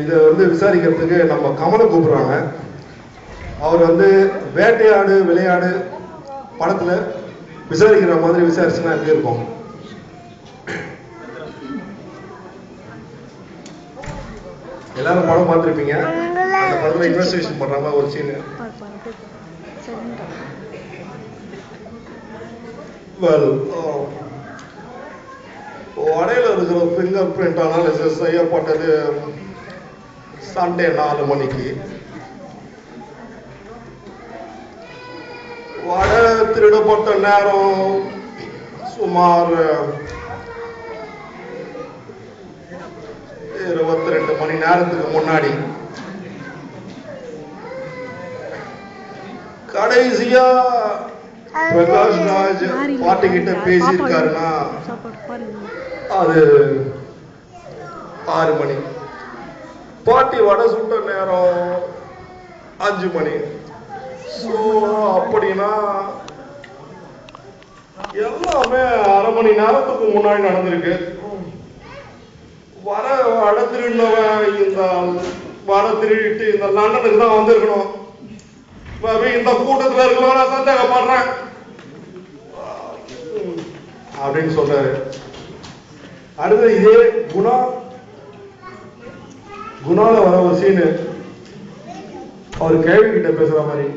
இதை வந்து விசாரிக்கிறதுக்கு நம்ம கமலை கூப்பிடுறாங்க. அவர் வந்து வேட்டையாடு விளையாடு படத்துல விசாரிக்கிற மாதிரி விசாரிச்சுன்னா எப்படி இருக்கும்? எல்லாரும் படம் பார்த்துருப்பீங்க. அந்த படத்துல இன்வெஸ்டிகேஷன் பண்றாங்க ஒரு சீன். வடையில இருக்கிற ஃபிங்கர் பிரிண்ட் அனாலிசிஸ் செய்யப்பட்டது சண்டே 4 மணிக்கு. வடை திருடப்பட்ட நேரம் சுமார் 22 மணி நேரத்துக்கு முன்னாடி. கடைசியா பிரகாஷ் ராஜ் பாட்டி கிட்ட பேசியிருக்காருன்னா அது 6 மணி. பாட்டி வடை சுட்ட நேரம் 5 மணி. அப்படின்னா எல்லாமே 1/2 மணி நேரத்துக்கு முன்னாடி நடந்திருக்கு. வடை திருடினவன் இந்த வடை திருடிட்டு இந்த லண்டனுக்கு தான் வந்திருக்கணும். இந்த கூட்டத்தில் இருக்கலாம் நான் சந்தேகப்படுறேன் அப்படின்னு சொல்றாரு. அடுத்து இதே குணால வர ஒரு சீனு அவர் கேள்வி கிட்ட பேசுற மாதிரி,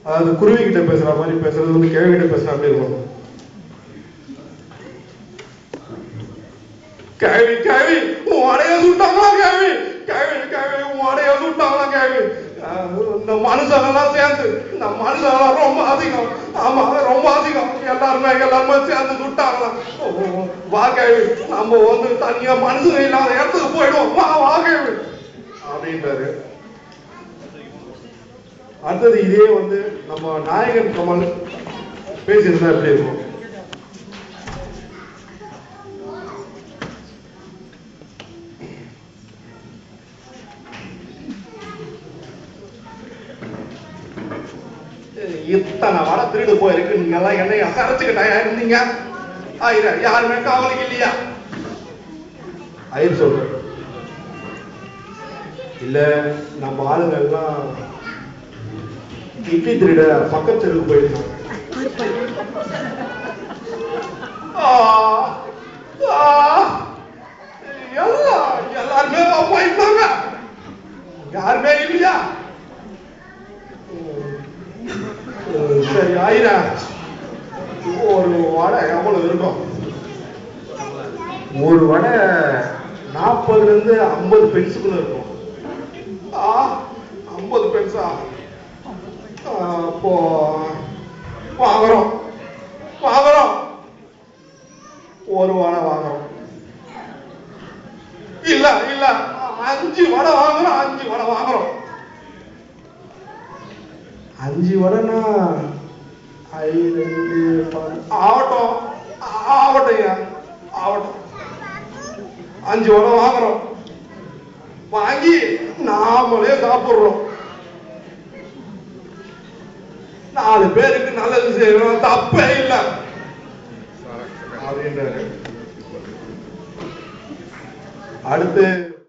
அதாவது குருவி கிட்ட பேசுற மாதிரி பேசுறது வந்து கேள்வி கிட்ட பேசுற அப்படி இருக்கும். கேள்வி கேள்வி உன் அடைய சுட்டாங்களா? கேள்வி கேள்வி கேள்வி உன் அடைய சுட்டாங்களா? கேள்வி இந்த மனுஷங்கெல்லாம் சேர்ந்து இந்த மனுஷங்கெல்லாம் ரொம்ப அதிகம். ஆமா ரொம்ப அதிகம். எல்லாருமே சேர்ந்து சுட்டாங்களாம். வா கேள்வி நம்ம வந்து தனியா மனுஷங்க இல்லாத இடத்துக்கு போயிடுவோம். வா கேள்வி அப்படின்றாரு. அடுத்தது இதே வந்து நம்ம நாயகன் கமல் பேசியிருந்தா எப்படி இருக்கும்? இத்தனை வடை திருடு போயிருக்கு. நீங்க எல்லாம் என்னைய கரைச்சுக்கிட்டா இருந்தீங்க. யாருமே காவலுக்கு இல்லையா? ஐயர் சொல்ற இல்ல நம்ம ஆளுங்க எல்லாம் இட்லி திருட பக்கத்து தெருவுக்கு போயிருக்காங்க. எல்லாருமே போயிருந்தாங்க. யாருமே இல்லையா? சரி ஆயிரம் ஒரு வடை எவ்வளவு இருக்கும்? ஒரு வடை 40 to 50 பென்ஸுக்குள்ள இருக்கும். 50 பென்ஸா? அப்போ வாங்குறோம் ஒரு வடை வாங்குறோம். இல்ல 5 வடை வாங்குறோம். 5 வடை வாங்குறோம். 5 வடைன்னா ஆகட்டும் 5 வடை வாங்குறோம். வாங்கி நாமளே சாப்பிடுறோம். 4 பேருக்கு நல்லது செய்யணும், தப்பே இல்லை அப்படின்றாரு. அடுத்து